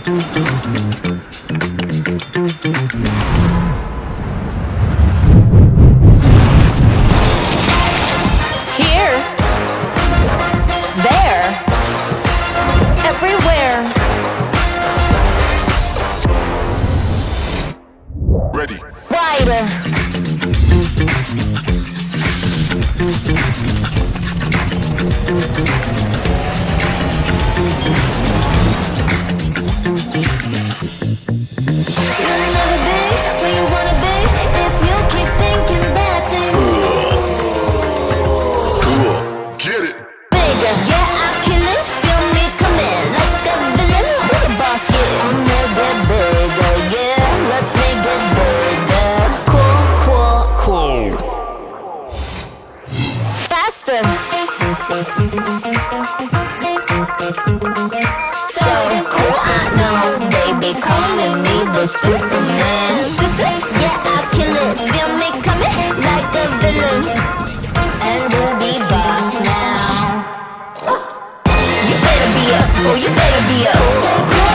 Here, there, everywhere. Ready. Wider. You'll never be where you wanna be if you keep thinking bad things. Cool. Get it. Bigger, yeah, I kill it. Feel me coming like a villain. Who's the boss? Yeah, I'm gonna get bigger. Yeah, let's make it bigger. Cool, cool, cool. Faster. So cool, I know they be calling me the Superman. Yeah, I kill it. Feel me coming like a villain. And we'll be boss now. You better be up, oh you better be up. So cool.